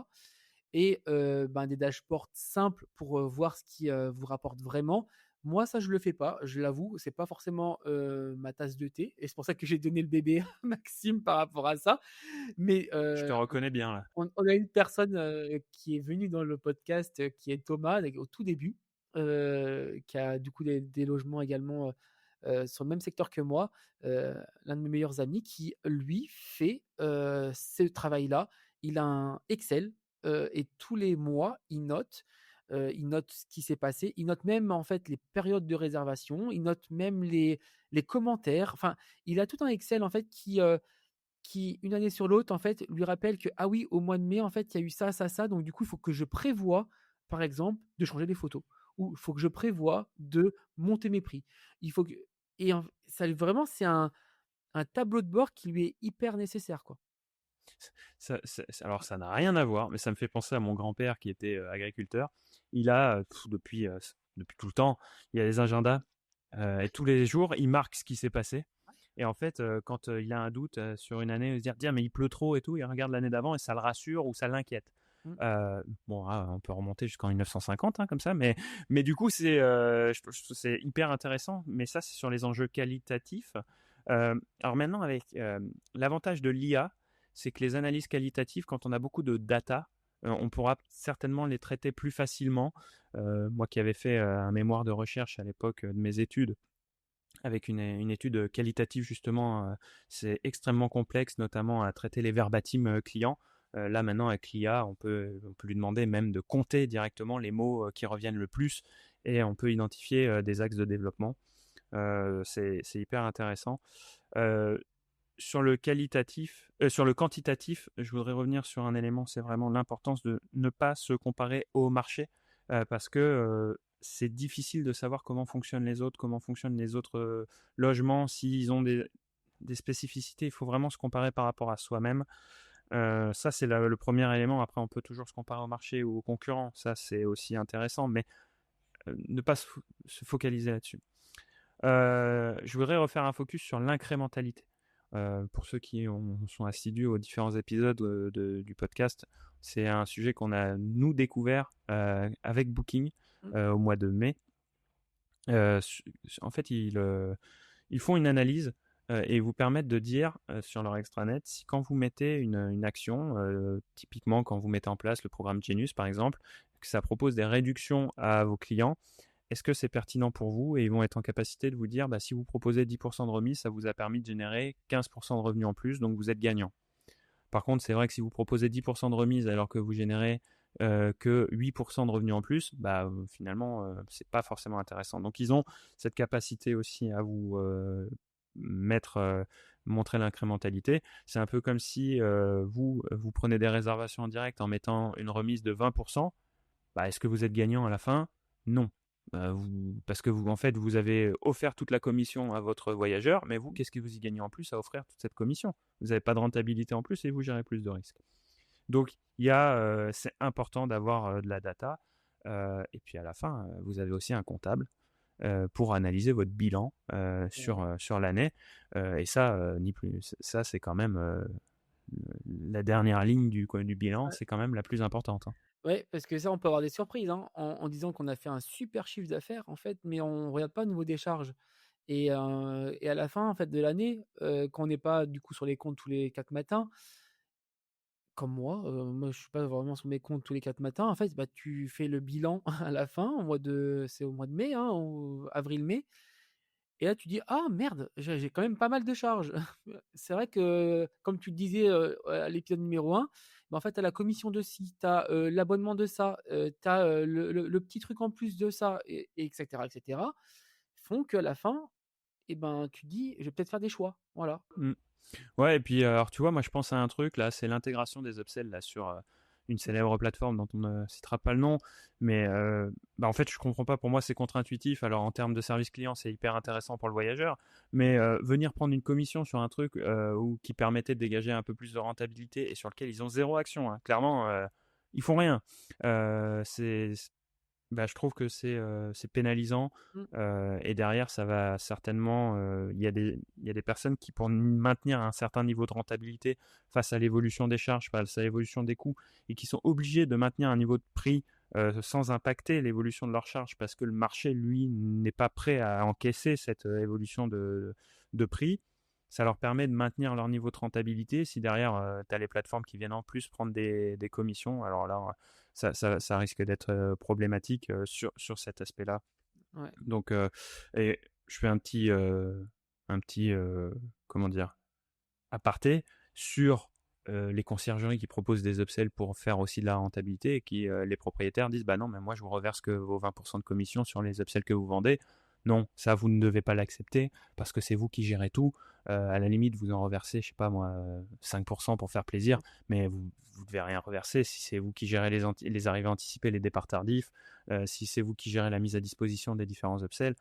Et des dashboards simples pour voir ce qui vous rapporte vraiment. Moi, ça, je le fais pas, je l'avoue, c'est pas forcément ma tasse de thé, et c'est pour ça que j'ai donné le bébé à Maxime par rapport à ça. Mais Je te reconnais bien là. on a une personne qui est venue dans le podcast, qui est Thomas, au tout début, qui a du coup des logements également sur le même secteur que moi, l'un de mes meilleurs amis qui, lui, fait ce travail-là. Il a un Excel et tous les mois, il note ce qui s'est passé, il note même en fait les périodes de réservation, il note même les commentaires. Enfin, il a tout un Excel en fait qui, une année sur l'autre, en fait, lui rappelle que, ah oui, au mois de mai, en fait, il y a eu ça, ça, ça. Donc, du coup, il faut que je prévoie, par exemple, de changer les photos. Ou il faut que je prévoie de monter mes prix. Il faut que... Et ça, vraiment, c'est un tableau de bord qui lui est hyper nécessaire, quoi. Alors ça n'a rien à voir, mais ça me fait penser à mon grand-père qui était agriculteur. Il a, depuis tout le temps, il a les agendas et tous les jours, il marque ce qui s'est passé. Et en fait, quand il a un doute sur une année, il va se dire tiens, mais il pleut trop et tout, il regarde l'année d'avant et ça le rassure ou ça l'inquiète. Mmh. Bon, on peut remonter jusqu'en 1950, hein, comme ça, mais du coup, je trouve que c'est hyper intéressant. Mais ça, c'est sur les enjeux qualitatifs. Alors maintenant, avec l'avantage de l'IA, c'est que les analyses qualitatives, quand on a beaucoup de data, on pourra certainement les traiter plus facilement. Moi qui avais fait un mémoire de recherche à l'époque de mes études, avec une étude qualitative justement, c'est extrêmement complexe, notamment à traiter les verbatims clients. Là maintenant avec l'IA, on peut lui demander même de compter directement les mots qui reviennent le plus et on peut identifier des axes de développement. C'est hyper intéressant. Euh, sur le quantitatif, je voudrais revenir sur un élément, c'est vraiment l'importance de ne pas se comparer au marché, parce que c'est difficile de savoir comment fonctionnent les autres, comment fonctionnent les autres logements, s'ils ont des spécificités. Il faut vraiment se comparer par rapport à soi-même. Ça, c'est le premier élément. Après, on peut toujours se comparer au marché ou aux concurrents. Ça, c'est aussi intéressant, mais ne pas se focaliser là-dessus. Je voudrais refaire un focus sur l'incrémentalité. Pour ceux qui sont assidus aux différents épisodes du podcast, c'est un sujet qu'on a, nous, découvert avec Booking Mmh. au mois de mai. Euh, En fait, ils font une analyse et vous permettent de dire sur leur extranet si quand vous mettez une action, typiquement quand vous mettez en place le programme Genius par exemple, que ça propose des réductions à vos clients, est-ce que c'est pertinent pour vous? Et ils vont être en capacité de vous dire, bah, si vous proposez 10% de remise, ça vous a permis de générer 15% de revenus en plus, donc vous êtes gagnant. Par contre, c'est vrai que si vous proposez 10% de remise alors que vous générez que 8% de revenus en plus, bah, finalement, c'est pas forcément intéressant. Donc, ils ont cette capacité aussi à vous montrer l'incrémentalité. C'est un peu comme si vous prenez des réservations en direct en mettant une remise de 20%. Bah, est-ce que vous êtes gagnant à la fin? Non. Parce que en fait, vous avez offert toute la commission à votre voyageur, mais vous, qu'est-ce que vous y gagnez en plus à offrir toute cette commission? Vous n'avez pas de rentabilité en plus et vous gérez plus de risques. Donc, c'est important d'avoir de la data. Et puis à la fin, vous avez aussi un comptable pour analyser votre bilan sur l'année. Et ça, ni plus, ça c'est quand même la dernière ligne du bilan, Ouais. c'est quand même la plus importante, hein. Ouais, parce que ça, on peut avoir des surprises, hein, en disant qu'on a fait un super chiffre d'affaires, en fait, mais on regarde pas au niveau des charges et à la fin, en fait, de l'année, quand on n'est pas, du coup, sur les comptes tous les 4 matins, comme moi, je suis pas vraiment sur mes comptes tous les 4 matins. En fait, bah, tu fais le bilan à la fin, c'est au mois de mai, hein, ou avril-mai et là, tu dis: «Ah merde, j'ai quand même pas mal de charges». C'est vrai que, comme tu le disais, à l'épisode numéro 1, bah, en fait, tu as la commission de ci, tu as, l'abonnement de ça, tu as, le petit truc en plus de ça et et cetera, font qu'à la fin, et ben, tu te dis: «Je vais peut-être faire des choix». Voilà. Mm. Ouais, et puis alors tu vois, moi je pense à un truc là, c'est l'intégration des upsells là sur une célèbre plateforme dont on ne citera pas le nom, mais bah, en fait je comprends pas. Pour moi c'est contre-intuitif. Alors en termes de service client, c'est hyper intéressant pour le voyageur, mais venir prendre une commission sur un truc qui permettait de dégager un peu plus de rentabilité et sur lequel ils ont zéro action, hein. Clairement, ils font rien. Bah, je trouve que c'est pénalisant. Mmh. Et derrière, ça va certainement. Il y a des personnes qui, pour maintenir un certain niveau de rentabilité face à l'évolution des charges, face à l'évolution des coûts, et qui sont obligés de maintenir un niveau de prix sans impacter l'évolution de leurs charges, parce que le marché, lui, n'est pas prêt à encaisser cette évolution de prix. Ça leur permet de maintenir leur niveau de rentabilité. Si derrière, tu as les plateformes qui viennent en plus prendre des commissions, alors là, ça risque d'être problématique sur cet aspect-là. Ouais. Donc, et je fais un petit comment dire, aparté sur les conciergeries qui proposent des upsells pour faire aussi de la rentabilité et qui, les propriétaires disent, bah non, mais moi je vous reverse que vos 20% de commission sur les upsells que vous vendez. Non, ça vous ne devez pas l'accepter parce que c'est vous qui gérez tout. À la limite, vous en reversez, je sais pas moi, 5% pour faire plaisir, mais vous devez rien reverser si c'est vous qui gérez les arrivées anticipées, les départs tardifs, si c'est vous qui gérez la mise à disposition des différents upsells.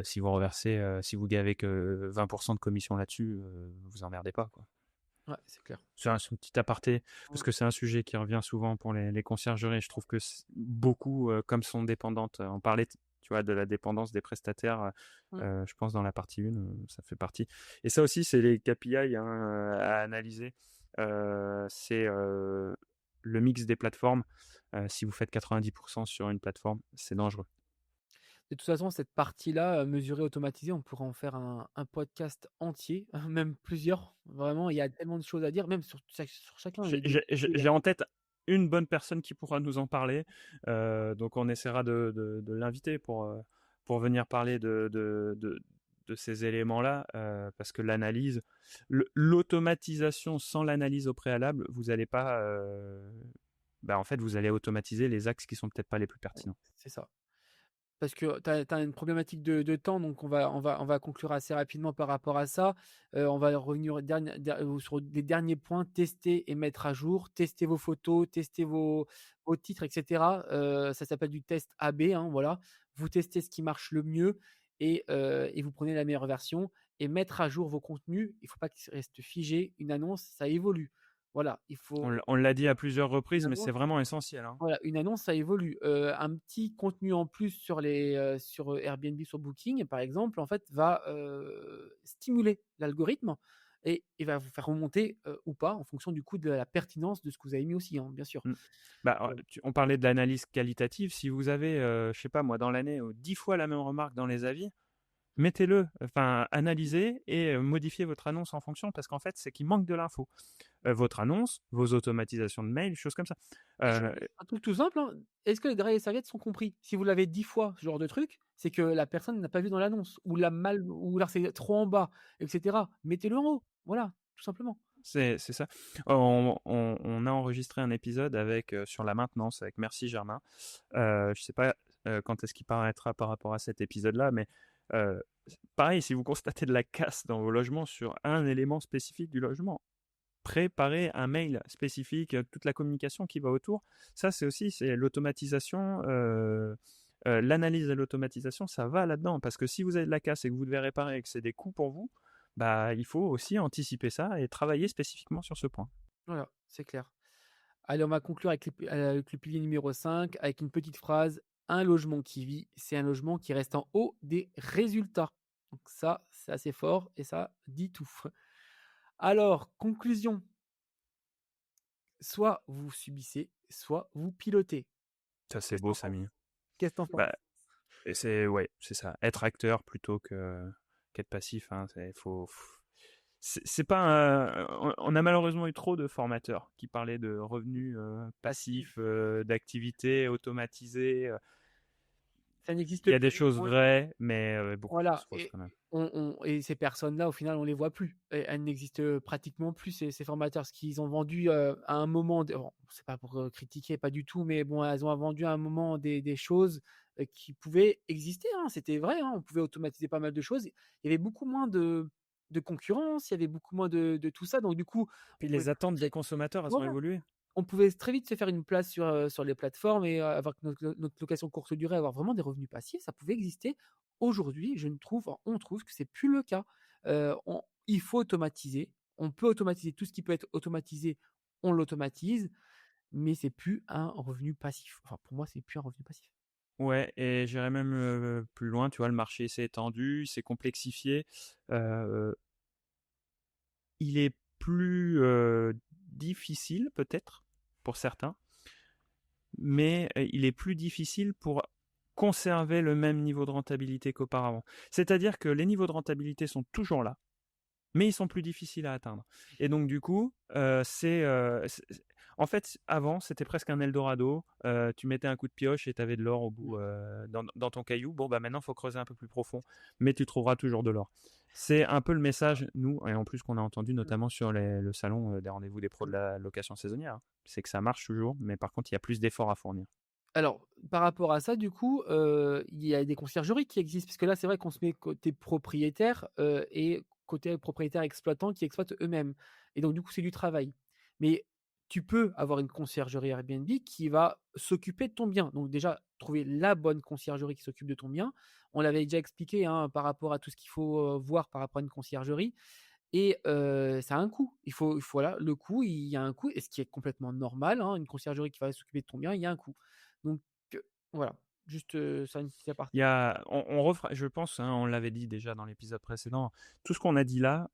Si vous reversez, si vous gavez que 20% de commission là-dessus, vous emmerdez pas, quoi. Ouais, c'est clair. C'est un petit aparté, parce Mmh. que c'est un sujet qui revient souvent pour les conciergeries. Je trouve que beaucoup, comme sont dépendantes, on parlait tu vois, de la dépendance des prestataires, Mmh. je pense dans la partie 1, ça fait partie. Et ça aussi, c'est les KPI, hein, à analyser. C'est le mix des plateformes. Si vous faites 90% sur une plateforme, c'est dangereux. De toute façon, cette partie-là, mesurée, automatisée, on pourrait en faire un podcast entier, même plusieurs. Vraiment, il y a tellement de choses à dire, même sur chacun des J'ai en tête une bonne personne qui pourra nous en parler. Donc on essaiera de l'inviter pour venir parler de ces éléments-là, parce que l'automatisation sans l'analyse au préalable, vous n'allez pas, en fait, vous allez automatiser les axes qui sont peut-être pas les plus pertinents. c'est ça. Parce que tu as une problématique de temps, donc on va conclure assez rapidement par rapport à ça. On va revenir sur les derniers points, tester et mettre à jour, tester vos photos, tester vos titres, et cetera. Ça s'appelle du test AB, hein, voilà. Vous testez ce qui marche le mieux et vous prenez la meilleure version et mettre à jour vos contenus. Il ne faut pas qu'ils restent figés. Une annonce, ça évolue. Voilà, il faut On l'a dit à plusieurs reprises, une mais c'est annonce. vraiment essentiel, hein. Voilà, une annonce, ça évolue. Un petit contenu en plus sur Airbnb, sur Booking, par exemple, en fait, va, stimuler l'algorithme et va vous faire remonter, ou pas en fonction du coup de la pertinence de ce que vous avez mis aussi, hein, bien sûr. Mmh. Heu, On parlait de l'analyse qualitative. Si vous avez, je sais pas moi, dans l'année, 10 fois la même remarque dans les avis, mettez-le, enfin analysez et modifiez votre annonce en fonction, parce qu'en fait, c'est qu'il manque de l'info. Votre annonce, vos automatisations de mails, choses comme ça. Heu, un truc tout simple, hein, est-ce que les draps et les serviettes sont compris? Si vous l'avez 10 fois, ce genre de truc, c'est que la personne n'a pas vu dans l'annonce ou alors c'est trop en bas et cetera. Mettez-le en haut, voilà, tout simplement. c'est ça. On a enregistré un épisode avec, sur la maintenance avec Merci Germain. Je sais pas, quand est-ce qu'il paraîtra par rapport à cet épisode-là, mais heu, pareil, si vous constatez de la casse dans vos logements sur un élément spécifique du logement, préparer un mail spécifique, toute la communication qui va autour. Ça, c'est l'automatisation, l'analyse de l'automatisation, ça va là-dedans. Parce que si vous avez de la casse et que vous devez réparer et que c'est des coûts pour vous, bah, il faut aussi anticiper ça et travailler spécifiquement sur ce point. Voilà, c'est clair. Allez, on va conclure avec le pilier numéro 5, avec une petite phrase: «Un logement qui vit, c'est un logement qui reste en haut des résultats». Donc ça, c'est assez fort et ça dit tout. Alors, conclusion, soit vous subissez, soit vous pilotez. Ça, c'est Qu'est-ce que beau, tu penses? Samy. Qu'est-ce que tu penses? Bah, et c'est ouais, c'est ça. Être acteur plutôt qu'être passif, hein. C'est pas on a malheureusement eu trop de formateurs qui parlaient de revenus passifs, d'activités automatisées. Ça Il n'existe y a des plus. choses vraies, mais beaucoup de Voilà fausses fausses quand même. et ces personnes-là, au final, on les voit plus et elles n'existent, pratiquement plus ces formateurs. Ce qu'ils ont vendu, à un moment d bon, c'est pas pour, critiquer, pas du tout, mais bon, elles ont vendu à un moment des choses, qui pouvaient exister, hein. C'était vrai, hein, on pouvait automatiser pas mal de choses. Il y avait beaucoup moins de concurrence, il y avait beaucoup moins de tout ça, donc du coup, Puis on pouvait les attentes des consommateurs, elles ont voilà. évolué. On pouvait très vite se faire une place sur les plateformes et avoir notre location courte durée, avoir vraiment des revenus passifs, ça pouvait exister. Aujourd'hui, on trouve que c'est plus le cas. Il faut automatiser. On peut automatiser tout ce qui peut être automatisé, on l'automatise, mais c'est plus un revenu passif. Enfin, pour moi, c'est plus un revenu passif. Ouais, et j'irais même plus loin, tu vois, le marché s'est étendu, s'est complexifié. Euh, il est plus difficile peut-être pour certains, mais il est plus difficile pour conserver le même niveau de rentabilité qu'auparavant. C'est-à-dire que les niveaux de rentabilité sont toujours là, mais ils sont plus difficiles à atteindre. Et donc du coup, en fait, avant, c'était presque un Eldorado. Tu mettais un coup de pioche et tu avais de l'or au bout, dans ton caillou. Bon, bah maintenant, il faut creuser un peu plus profond, mais tu trouveras toujours de l'or. C'est un peu le message, nous, et en plus qu'on a entendu notamment sur le salon des rendez-vous des pros de la location saisonnière, hein. C'est que ça marche toujours, mais par contre, il y a plus d'efforts à fournir. Alors, par rapport à ça, du coup, il y a des conciergeries qui existent, parce que là, c'est vrai qu'on se met côté propriétaire, et côté propriétaire exploitant qui exploitent eux-mêmes et donc du coup, c'est du travail. Mais tu peux avoir une conciergerie Airbnb qui va s'occuper de ton bien. Donc déjà, trouver la bonne conciergerie qui s'occupe de ton bien. On l'avait déjà expliqué, hein, par rapport à tout ce qu'il faut, voir par rapport à une conciergerie et ça a un coût. Voilà, le coût, il y a un coût et ce qui est complètement normal, hein, une conciergerie qui va s'occuper de ton bien, il y a un coût. Donc voilà, Juste, ça une petite Il y aparté. a on refera je pense, hein, on l'avait dit déjà dans l'épisode précédent, tout ce qu'on a dit là,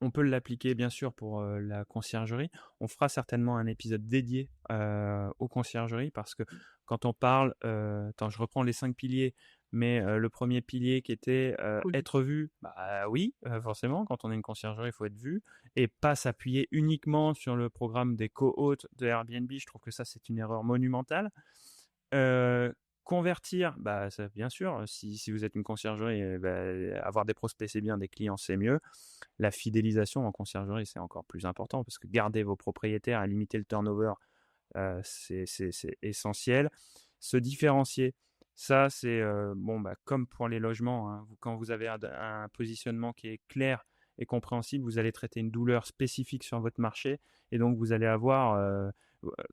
on peut l'appliquer bien sûr pour, la conciergerie. On fera certainement un épisode dédié, aux conciergeries parce que quand on parle, attends je reprends les 5 piliers, mais, le premier pilier qui était, Cool. être vu, bah, oui, forcément quand on est une conciergerie, il faut être vu et pas s'appuyer uniquement sur le programme des co-hôtes de Airbnb. Je trouve que ça, c'est une erreur monumentale. Heu, Convertir, bah, ça bien sûr, si vous êtes une conciergerie, avoir des prospects, c'est bien, des clients, c'est mieux. La fidélisation en conciergerie, c'est encore plus important parce que garder vos propriétaires et limiter le turnover, c'est essentiel. Se différencier, ça c'est, bon, bah, comme pour les logements, hein, quand vous avez un positionnement qui est clair et compréhensible, vous allez traiter une douleur spécifique sur votre marché et donc vous allez avoir,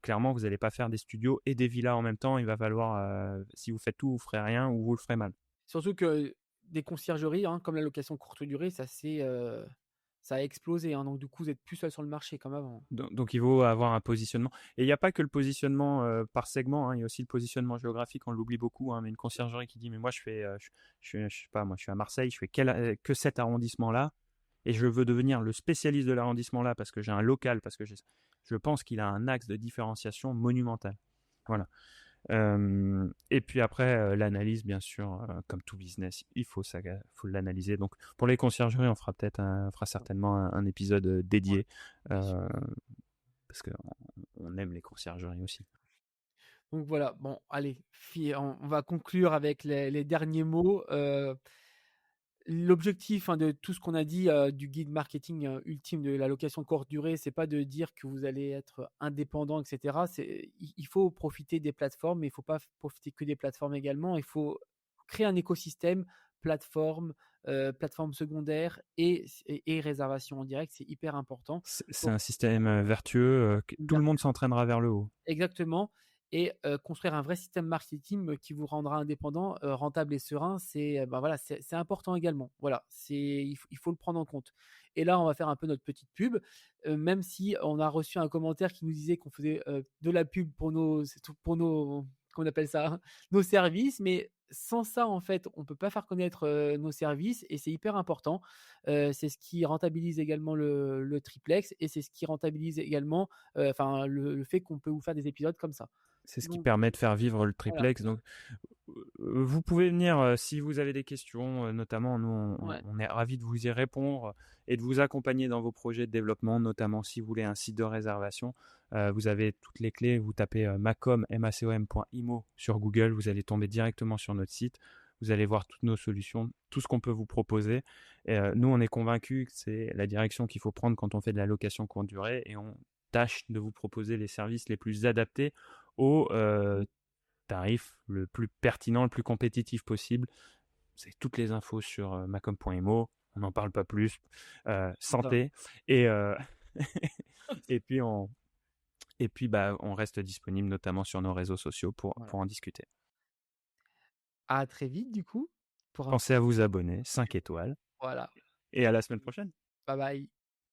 clairement, vous n'allez pas faire des studios et des villas en même temps. Il va falloir, si vous faites tout, vous ferez rien ou vous le ferez mal. Surtout que des conciergeries, hein, comme la location courte durée, ça a explosé, hein, donc du coup, vous êtes plus seul sur le marché comme avant. Donc il faut avoir un positionnement. Et il n'y a pas que le positionnement par segment, hein, il y a aussi le positionnement géographique, on l'oublie beaucoup. Hein, mais une conciergerie qui dit, mais moi je fais, je sais pas, moi je suis à Marseille, je fais que cet arrondissement-là, et je veux devenir le spécialiste de l'arrondissement-là parce que j'ai un local, parce que je pense qu'il a un axe de différenciation monumental. Voilà. Et puis après, l'analyse, bien sûr, comme tout business, faut l'analyser. Donc, pour les conciergeries, on fera certainement un épisode Ouais, dédié, bien sûr. euh, parce qu'on aime les conciergeries aussi. Donc voilà, bon, allez, on va conclure avec les derniers mots. L'objectif, hein, de tout ce qu'on a dit, du guide marketing, ultime de la location courte durée, c'est pas de dire que vous allez être indépendant et cetera. Il faut profiter des plateformes, mais il faut pas profiter que des plateformes également. Il faut créer un écosystème, plateforme, plateforme secondaire et réservation en direct, c'est hyper important C'est pour un système vertueux, tout le monde s'entraînera vers le haut. exactement et construire un vrai système marketing, qui vous rendra indépendant, rentable et serein, ben, voilà, c'est important également. Voilà, il faut le prendre en compte et là, on va faire un peu notre petite pub, même si on a reçu un commentaire qui nous disait qu'on faisait, de la pub pour nos comment on appelle ça? Nos services, mais sans ça, en fait, on peut pas faire connaître, nos services et c'est hyper important. C'est ce qui rentabilise également le triplex et c'est ce qui rentabilise également, enfin le fait qu'on peut vous faire des épisodes comme ça. C'est ce qui Donc permet de faire vivre le voilà, triplex. Donc, vous pouvez venir si vous avez des questions, notamment nous, ouais. on est ravis de vous y répondre et de vous accompagner dans vos projets de développement, notamment si vous voulez un site de réservation. Vous avez toutes les clés. Vous tapez macom.imo sur Google, vous allez tomber directement sur notre site. Vous allez voir toutes nos solutions, tout ce qu'on peut vous proposer. Et, nous, on est convaincus que c'est la direction qu'il faut prendre quand on fait de la location courte durée et on tâche de vous proposer les services les plus adaptés au tarif le plus pertinent, le plus compétitif possible. C'est toutes les infos sur macom.imo. On n'en parle pas plus. C'est ça. Santé. Et, et puis, on reste disponible notamment sur nos réseaux sociaux Voilà. pour en discuter. À très vite du coup pour un Pensez à vous abonner, 5 étoiles. voilà. Et à la semaine prochaine. Bye bye.